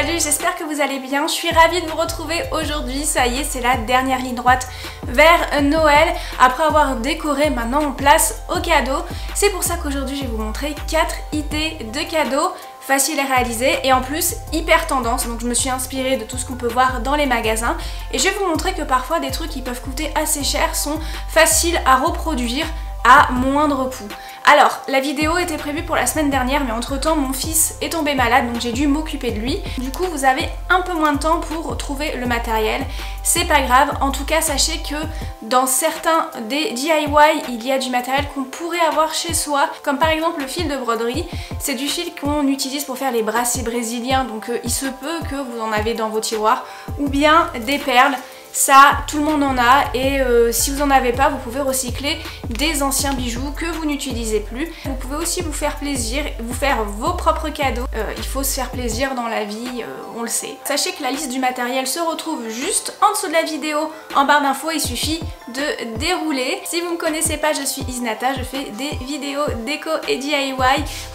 Salut, j'espère que vous allez bien. Je suis ravie de vous retrouver aujourd'hui. Ça y est, c'est la dernière ligne droite vers Noël. Après avoir décoré, maintenant on place aux cadeaux. C'est pour ça qu'aujourd'hui je vais vous montrer 4 idées de cadeaux faciles à réaliser et en plus hyper tendance. Donc je me suis inspirée de tout ce qu'on peut voir dans les magasins et je vais vous montrer que parfois des trucs qui peuvent coûter assez cher sont faciles à reproduire à moindre coût. Alors, la vidéo était prévue pour la semaine dernière, mais entre temps mon fils est tombé malade, donc j'ai dû m'occuper de lui. Du coup, vous avez un peu moins de temps pour trouver le matériel. C'est pas grave, en tout cas, sachez que dans certains des DIY, il y a du matériel qu'on pourrait avoir chez soi, comme par exemple le fil de broderie. C'est du fil qu'on utilise pour faire les bracelets brésiliens, donc il se peut que vous en avez dans vos tiroirs, ou bien des perles. Ça, tout le monde en a et si vous en avez pas, vous pouvez recycler des anciens bijoux que vous n'utilisez plus. Vous pouvez aussi vous faire plaisir, vous faire vos propres cadeaux. Il faut se faire plaisir dans la vie, on le sait. Sachez que la liste du matériel se retrouve juste en dessous de la vidéo, en barre d'infos, il suffit de dérouler. Si vous ne me connaissez pas, je suis Isnata, je fais des vidéos déco et DIY.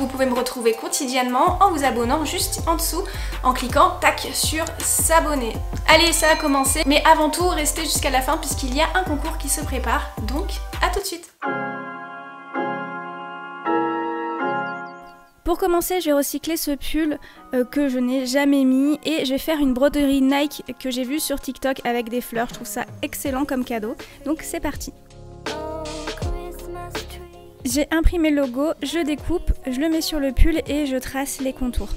Vous pouvez me retrouver quotidiennement en vous abonnant juste en dessous, en cliquant tac sur s'abonner. Allez, ça a commencé, mais avant tout, restez jusqu'à la fin puisqu'il y a un concours qui se prépare, donc à tout de suite. Pour commencer, je vais recycler ce pull que je n'ai jamais mis et je vais faire une broderie Nike que j'ai vue sur TikTok avec des fleurs. Je trouve ça excellent comme cadeau, donc c'est parti. J'ai imprimé le logo, je découpe, je le mets sur le pull et je trace les contours.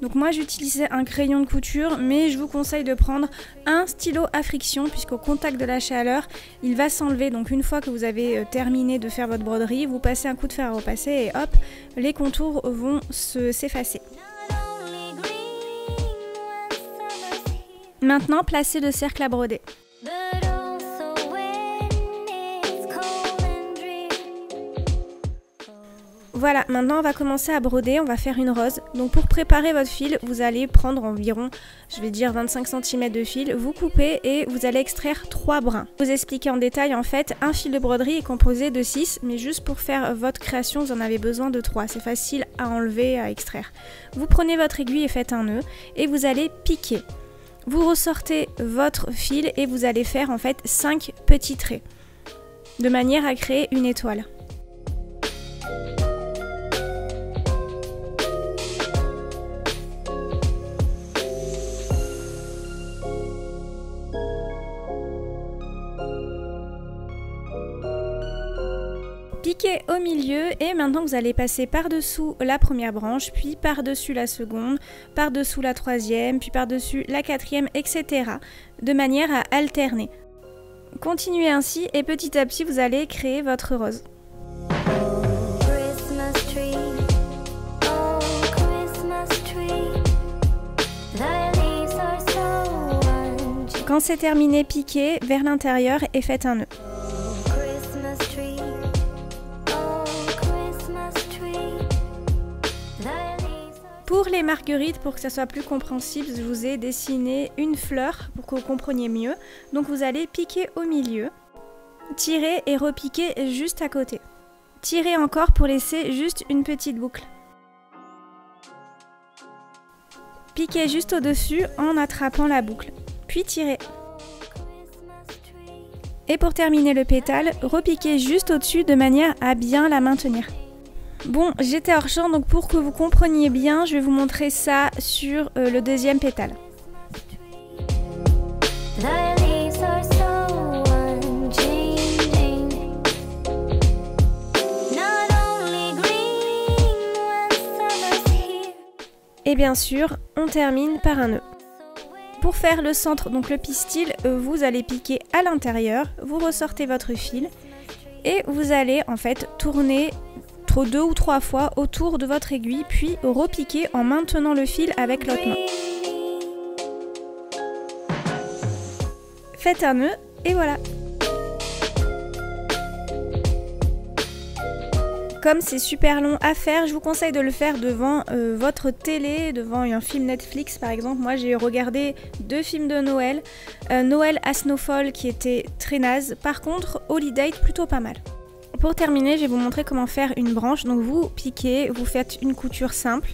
Donc moi j'utilisais un crayon de couture, mais je vous conseille de prendre un stylo à friction puisqu'au contact de la chaleur, il va s'enlever. Donc une fois que vous avez terminé de faire votre broderie, vous passez un coup de fer à repasser et hop, les contours vont s'effacer. Maintenant, placez le cercle à broder. Voilà, maintenant on va commencer à broder, on va faire une rose. Donc pour préparer votre fil, vous allez prendre environ, je vais dire 25 cm de fil, vous coupez et vous allez extraire 3 brins. Je vous expliquer en détail, en fait, un fil de broderie est composé de 6, mais juste pour faire votre création, vous en avez besoin de 3. C'est facile à enlever, à extraire. Vous prenez votre aiguille et faites un nœud et vous allez piquer. Vous ressortez votre fil et vous allez faire en fait 5 petits traits, de manière à créer une étoile. Piquez au milieu et maintenant vous allez passer par-dessous la première branche, puis par-dessus la seconde, par-dessous la troisième, puis par-dessus la quatrième, etc. de manière à alterner. Continuez ainsi et petit à petit vous allez créer votre rose. Quand c'est terminé, piquez vers l'intérieur et faites un nœud. Pour les marguerites, pour que ça soit plus compréhensible, je vous ai dessiné une fleur pour que vous compreniez mieux. Donc vous allez piquer au milieu, tirer et repiquer juste à côté. Tirez encore pour laisser juste une petite boucle. Piquez juste au-dessus en attrapant la boucle, puis tirez. Et pour terminer le pétale, repiquez juste au-dessus de manière à bien la maintenir. Bon, j'étais hors champ, donc pour que vous compreniez bien, je vais vous montrer ça sur le deuxième pétale. Et bien sûr, on termine par un nœud. Pour faire le centre, donc le pistil, vous allez piquer à l'intérieur, vous ressortez votre fil et vous allez en fait tourner 2 ou 3 fois autour de votre aiguille, puis repiquer en maintenant le fil avec l'autre main. Faites un nœud et voilà. Comme c'est super long à faire, je vous conseille de le faire devant votre télé, devant un film Netflix par exemple. Moi j'ai regardé 2 films de Noël, Noël à Snowfall qui était très naze, par contre Holiday plutôt pas mal. Pour terminer, je vais vous montrer comment faire une branche. Donc vous piquez, vous faites une couture simple.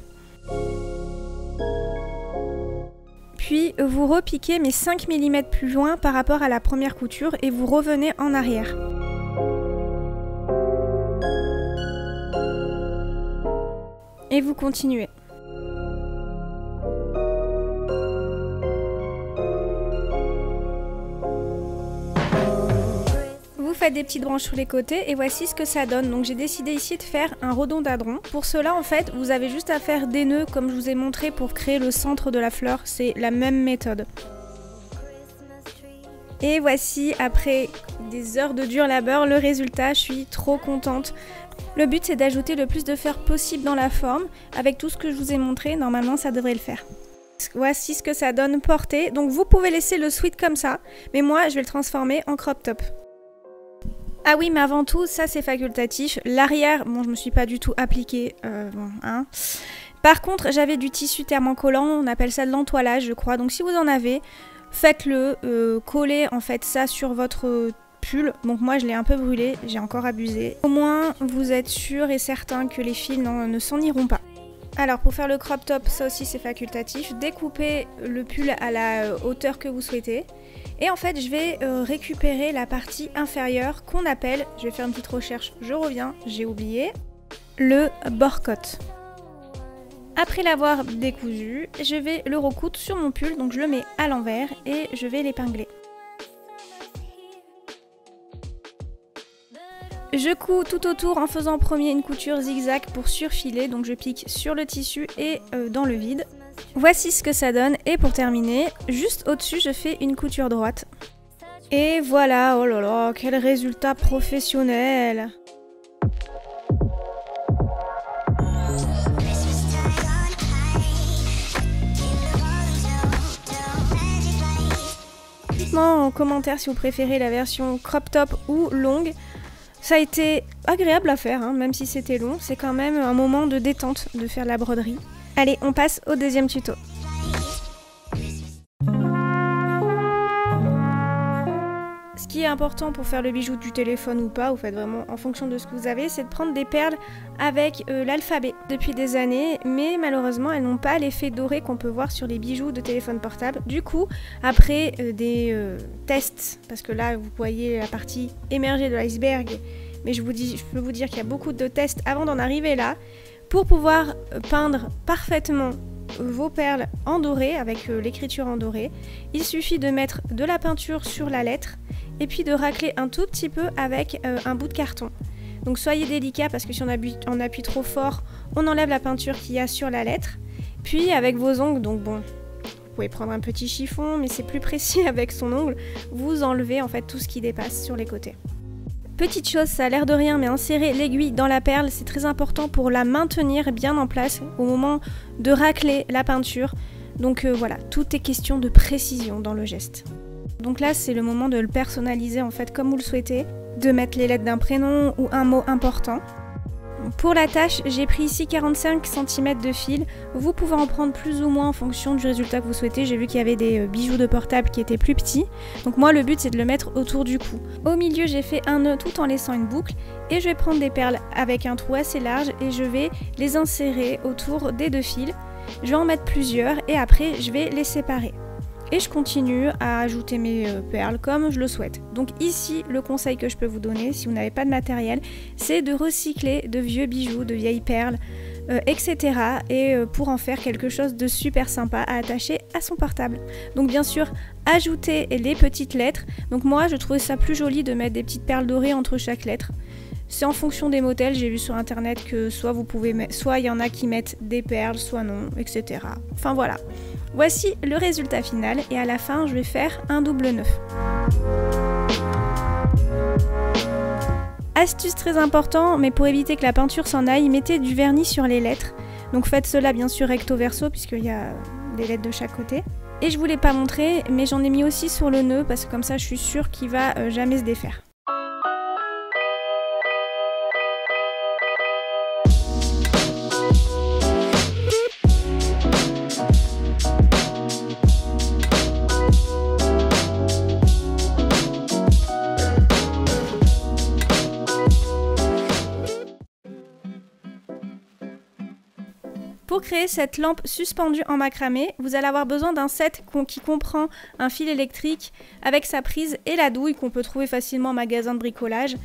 Puis vous repiquez mais 5 mm plus loin par rapport à la première couture et vous revenez en arrière. Et vous continuez. Vous faites des petites branches sur les côtés et voici ce que ça donne. Donc j'ai décidé ici de faire un rhododendron. Pour cela en fait vous avez juste à faire des nœuds comme je vous ai montré pour créer le centre de la fleur. C'est la même méthode. Et voici après des heures de dur labeur le résultat. Je suis trop contente. Le but c'est d'ajouter le plus de fleurs possible dans la forme. Avec tout ce que je vous ai montré, normalement ça devrait le faire. Voici ce que ça donne porté. Donc vous pouvez laisser le sweat comme ça, mais moi je vais le transformer en crop top. Ah oui, mais avant tout, ça c'est facultatif. L'arrière, bon, je me suis pas du tout appliquée. Par contre, j'avais du tissu thermocollant, on appelle ça de l'entoilage, je crois. Donc si vous en avez, faites-le, collez en fait ça sur votre pull. Donc moi, je l'ai un peu brûlé, j'ai encore abusé. Au moins, vous êtes sûr et certain que les fils ne s'en iront pas. Alors pour faire le crop top, ça aussi c'est facultatif. Découpez le pull à la hauteur que vous souhaitez. Et en fait, je vais récupérer la partie inférieure qu'on appelle, je vais faire une petite recherche, je reviens, j'ai oublié, le bord-côte. Après l'avoir décousu, je vais le recoudre sur mon pull, donc je le mets à l'envers et je vais l'épingler. Je couds tout autour en faisant en premier une couture zigzag pour surfiler, donc je pique sur le tissu et dans le vide. Voici ce que ça donne et pour terminer, juste au-dessus je fais une couture droite. Et voilà, oh là là, quel résultat professionnel! Dites-moi en commentaire si vous préférez la version crop top ou longue. Ça a été agréable à faire, hein, même si c'était long, c'est quand même un moment de détente de faire la broderie. Allez, on passe au deuxième tuto. Ce qui est important pour faire le bijou du téléphone ou pas, vous faites vraiment en fonction de ce que vous avez, c'est de prendre des perles avec l'alphabet depuis des années, mais malheureusement elles n'ont pas l'effet doré qu'on peut voir sur les bijoux de téléphone portable. Du coup, après des tests, parce que là vous voyez la partie émergée de l'iceberg, mais je peux vous dire qu'il y a beaucoup de tests avant d'en arriver là. Pour pouvoir peindre parfaitement vos perles en doré, avec l'écriture en doré, il suffit de mettre de la peinture sur la lettre et puis de racler un tout petit peu avec un bout de carton. Donc soyez délicat parce que si on appuie trop fort, on enlève la peinture qu'il y a sur la lettre. Puis avec vos ongles, donc bon, vous pouvez prendre un petit chiffon, mais c'est plus précis avec son ongle, vous enlevez en fait tout ce qui dépasse sur les côtés. Petite chose, ça a l'air de rien, mais insérer l'aiguille dans la perle, c'est très important pour la maintenir bien en place au moment de racler la peinture. Donc voilà, tout est question de précision dans le geste. Donc là, c'est le moment de le personnaliser en fait comme vous le souhaitez, de mettre les lettres d'un prénom ou un mot important. Pour la tâche, j'ai pris ici 45 cm de fil. Vous pouvez en prendre plus ou moins en fonction du résultat que vous souhaitez. J'ai vu qu'il y avait des bijoux de portable qui étaient plus petits. Donc moi, le but, c'est de le mettre autour du cou. Au milieu, j'ai fait un nœud tout en laissant une boucle. Et je vais prendre des perles avec un trou assez large et je vais les insérer autour des deux fils. Je vais en mettre plusieurs et après, je vais les séparer. Et je continue à ajouter mes perles comme je le souhaite. Donc ici, le conseil que je peux vous donner, si vous n'avez pas de matériel, c'est de recycler de vieux bijoux, de vieilles perles, etc. Et pour en faire quelque chose de super sympa à attacher à son portable. Donc bien sûr, ajoutez les petites lettres. Donc moi, je trouvais ça plus joli de mettre des petites perles dorées entre chaque lettre. C'est en fonction des modèles, j'ai vu sur internet que soit il y en a qui mettent des perles, soit non, etc. Enfin voilà. Voici le résultat final et à la fin je vais faire un double nœud. Astuce très important, mais pour éviter que la peinture s'en aille, mettez du vernis sur les lettres. Donc faites cela bien sûr recto verso puisqu'il y a des lettres de chaque côté. Et je ne vous l'ai pas montré, mais j'en ai mis aussi sur le nœud parce que comme ça je suis sûre qu'il va jamais se défaire. Pour créer cette lampe suspendue en macramé, vous allez avoir besoin d'un set qui comprend un fil électrique avec sa prise et la douille qu'on peut trouver facilement en magasin de bricolage.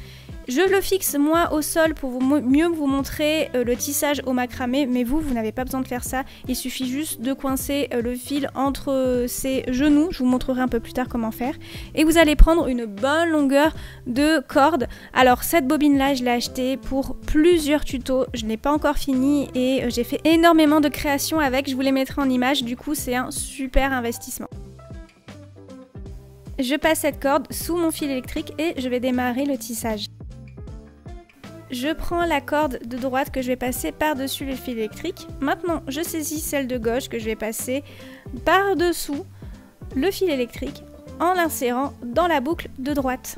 Je le fixe moi au sol pour mieux vous montrer le tissage au macramé, mais vous n'avez pas besoin de faire ça. Il suffit juste de coincer le fil entre ses genoux, je vous montrerai un peu plus tard comment faire. Et vous allez prendre une bonne longueur de corde. Alors cette bobine là, je l'ai achetée pour plusieurs tutos, je n'ai pas encore fini et j'ai fait énormément de créations avec, je vous les mettrai en image, du coup c'est un super investissement. Je passe cette corde sous mon fil électrique et je vais démarrer le tissage. Je prends la corde de droite que je vais passer par-dessus le fil électrique. Maintenant, je saisis celle de gauche que je vais passer par-dessous le fil électrique en l'insérant dans la boucle de droite.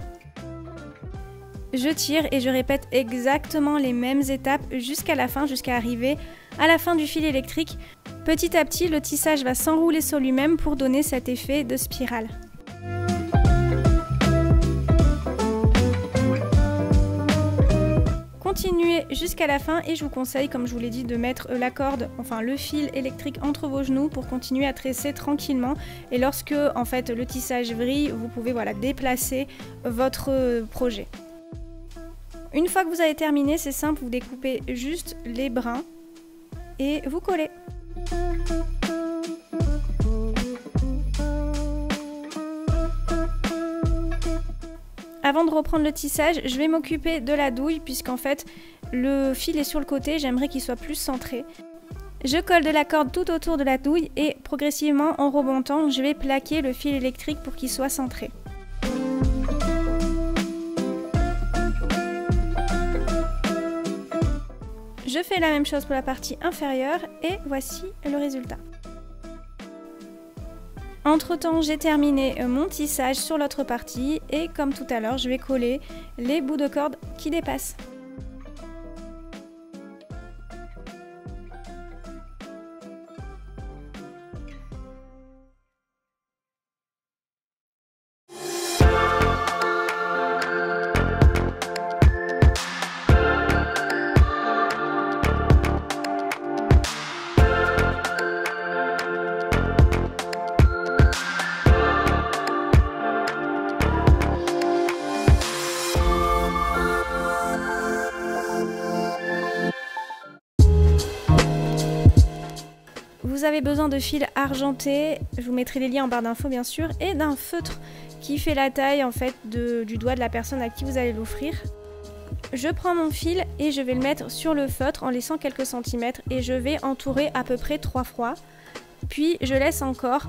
Je tire et je répète exactement les mêmes étapes jusqu'à la fin, jusqu'à arriver à la fin du fil électrique. Petit à petit, le tissage va s'enrouler sur lui-même pour donner cet effet de spirale. Continuez jusqu'à la fin et je vous conseille, comme je vous l'ai dit, de mettre la corde, enfin le fil électrique entre vos genoux pour continuer à tresser tranquillement. Et lorsque en fait le tissage vrille, vous pouvez déplacer votre projet. Une fois que vous avez terminé, c'est simple, vous découpez juste les brins et vous collez. Avant de reprendre le tissage, je vais m'occuper de la douille puisqu'en fait le fil est sur le côté, j'aimerais qu'il soit plus centré. Je colle de la corde tout autour de la douille et progressivement en remontant, je vais plaquer le fil électrique pour qu'il soit centré. Je fais la même chose pour la partie inférieure et voici le résultat. Entre temps, j'ai terminé mon tissage sur l'autre partie et comme tout à l'heure, je vais coller les bouts de corde qui dépassent. Vous avez besoin de fils argentés, je vous mettrai les liens en barre d'infos bien sûr, et d'un feutre qui fait la taille en fait du doigt de la personne à qui vous allez l'offrir. Je prends mon fil et je vais le mettre sur le feutre en laissant quelques centimètres et je vais entourer à peu près 3 fois. Puis je laisse encore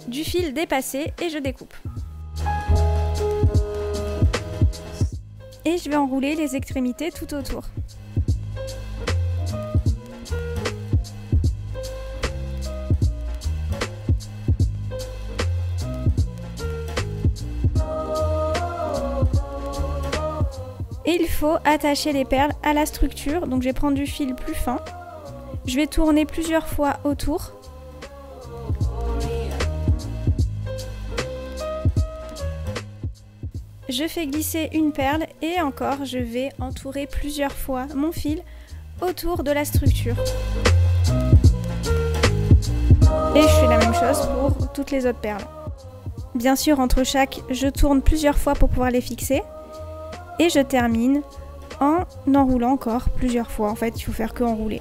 du fil dépasser et je découpe. Et je vais enrouler les extrémités tout autour. Et il faut attacher les perles à la structure, donc je vais prendre du fil plus fin. Je vais tourner plusieurs fois autour. Je fais glisser une perle et encore je vais entourer plusieurs fois mon fil autour de la structure. Et je fais la même chose pour toutes les autres perles. Bien sûr, entre chaque, je tourne plusieurs fois pour pouvoir les fixer. Et je termine en enroulant encore plusieurs fois. En fait, il faut faire que enrouler.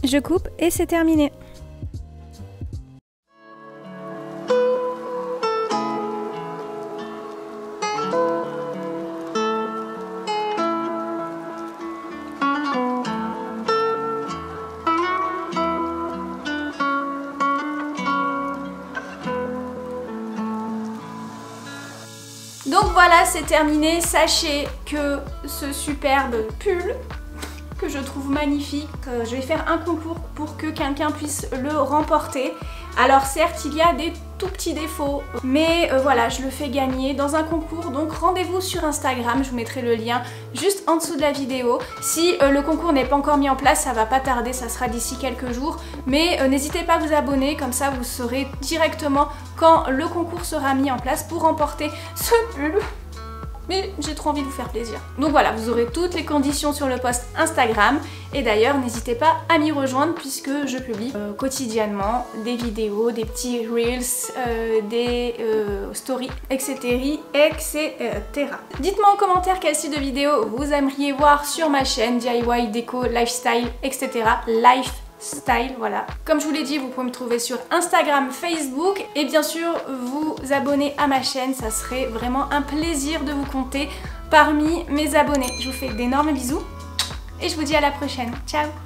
Je coupe et c'est terminé. Donc voilà, c'est terminé. Sachez que ce superbe pull, que je trouve magnifique, je vais faire un concours pour que quelqu'un puisse le remporter. Alors certes, il y a des tout petits défauts, mais voilà, je le fais gagner dans un concours. Donc rendez-vous sur Instagram, je vous mettrai le lien juste en dessous de la vidéo. Si le concours n'est pas encore mis en place, ça va pas tarder, ça sera d'ici quelques jours. Mais n'hésitez pas à vous abonner, comme ça vous saurez directement quand le concours sera mis en place pour remporter ce pull. mais j'ai trop envie de vous faire plaisir. Donc voilà, vous aurez toutes les conditions sur le post Instagram. Et d'ailleurs, n'hésitez pas à m'y rejoindre puisque je publie quotidiennement des vidéos, des petits reels, des stories, etc. Dites-moi en commentaire quel style de vidéo vous aimeriez voir sur ma chaîne DIY, déco, lifestyle, etc. Lifestyle, voilà. Comme je vous l'ai dit, vous pouvez me trouver sur Instagram, Facebook et bien sûr vous abonner à ma chaîne, ça serait vraiment un plaisir de vous compter parmi mes abonnés. Je vous fais d'énormes bisous et je vous dis à la prochaine. Ciao!